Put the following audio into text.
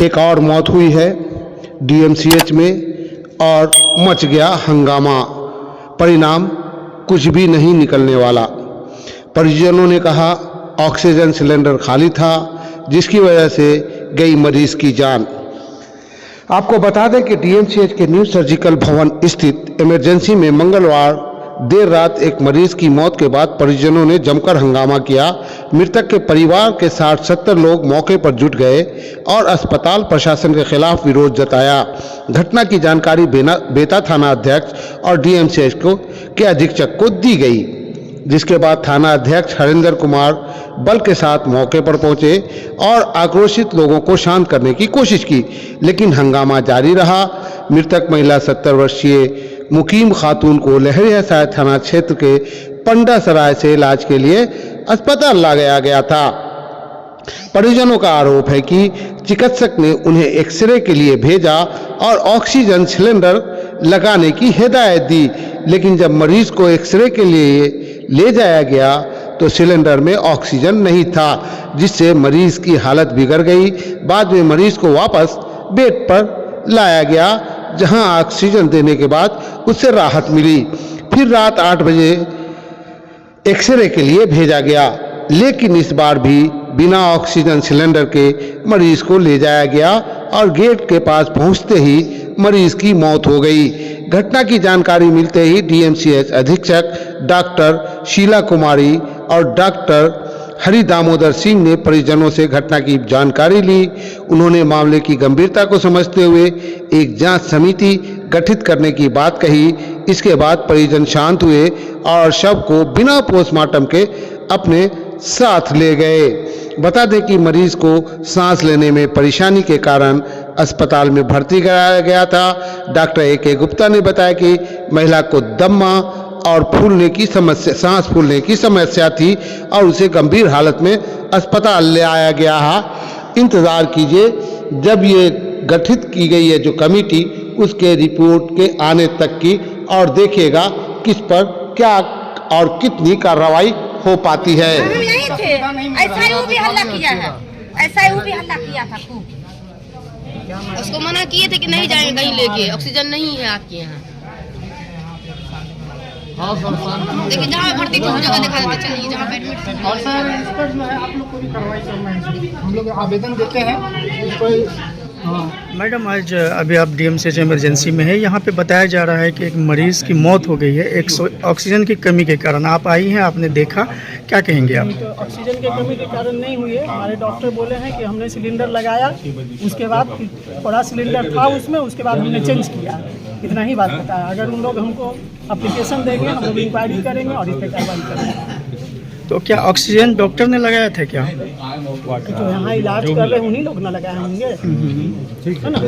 एक और मौत हुई है डीएमसीएच में और मच गया हंगामा। परिणाम कुछ भी नहीं निकलने वाला। परिजनों ने कहा ऑक्सीजन सिलेंडर खाली था, जिसकी वजह से गई मरीज की जान। आपको बता दें कि डीएमसीएच के न्यू सर्जिकल भवन स्थित इमरजेंसी में मंगलवार देर रात एक मरीज की मौत के बाद परिजनों ने जमकर हंगामा किया। मृतक के परिवार के 60-70 लोग मौके पर जुट गए और अस्पताल प्रशासन के खिलाफ विरोध जताया। घटना की जानकारी बेता थाना अध्यक्ष और डीएमसीएच के अधीक्षक को दी गई, जिसके बाद थाना अध्यक्ष हरिंदर कुमार बल के साथ मौके पर पहुंचे और आक्रोशित लोगों को शांत करने की कोशिश की, लेकिन हंगामा जारी रहा। मृतक महिला 70 वर्षीय मुकीम खातून को लहरियासराय थाना क्षेत्र के पंडा सराय से इलाज के लिए अस्पताल लाया गया था। परिजनों का आरोप है कि चिकित्सक ने उन्हें एक्सरे के लिए भेजा और ऑक्सीजन सिलेंडर लगाने की हिदायत दी, लेकिन जब मरीज को एक्सरे के लिए ले जाया गया तो सिलेंडर में ऑक्सीजन नहीं था, जिससे मरीज की हालत बिगड़ गई। बाद में मरीज को वापस बेड पर लाया गया, जहां ऑक्सीजन देने के बाद उससे राहत मिली। फिर रात 8 बजे एक्सरे के लिए भेजा गया, लेकिन इस बार भी बिना ऑक्सीजन सिलेंडर के मरीज को ले जाया गया और गेट के पास पहुंचते ही मरीज की मौत हो गई। घटना की जानकारी मिलते ही डीएमसीएच अधीक्षक डॉक्टर शीला कुमारी और डॉक्टर हरि दामोदर सिंह ने परिजनों से घटना की जानकारी ली। उन्होंने मामले की गंभीरता को समझते हुए एक जांच समिति गठित करने की बात कही। इसके बाद परिजन शांत हुए और शव को बिना पोस्टमार्टम के अपने साथ ले गए। बता दें कि मरीज को सांस लेने में परेशानी के कारण अस्पताल में भर्ती कराया गया था। Doctor A K. गुप्ता ने बताया कि महिला को दम्मा और सांस फूलने की समस्या थी और उसे गंभीर हालत में अस्पताल ले आया गया है। इंतज़ार कीजिए, जब ये गठित की गई है जो कमेटी, उसके रिपोर्ट के आने तक की, और देखिएगा किस पर क्या और कितनी कार्रवाई हो पाती है। हम यही थे, ऐसा भी हल्ला किया है, ऐसा भी हल्ला किया था खूब। उसको मना किए थे कि नहीं जाएंगे कहीं लेके, ऑक्सीजन नहीं है आपके यहाँ। देखिए जहाँ भर्ती थी वो जगह दिखा देते चलिए जहाँ एडमिट। और सर इस पर जो है आप लोग पूरी कार्रवाई करना है, हम लोग आवेदन देते हैं कोई। मैडम, आज अभी आप डीएमसीएच इमरजेंसी में है, यहाँ पे बताया जा रहा है कि एक मरीज़ की मौत हो गई है ऑक्सीजन की कमी के कारण। आप आई हैं, आपने देखा, क्या कहेंगे आप? तो ऑक्सीजन की कमी के कारण नहीं हुई है। हमारे डॉक्टर बोले हैं कि हमने सिलेंडर लगाया, उसके बाद थोड़ा सिलेंडर था उसमें, उसके बाद हमने चेंज किया, इतना ही बात बताया। अगर उन लोग हमको अप्लीकेशन देंगे, हम लोग इंक्वायरी करेंगे और इस पर कार्रवाई करेंगे। तो क्या ऑक्सीजन डॉक्टर ने लगाया था क्या? जो यहाँ इलाज कर रहे हैं उन्हीं लोग ना लगाए होंगे, है ना।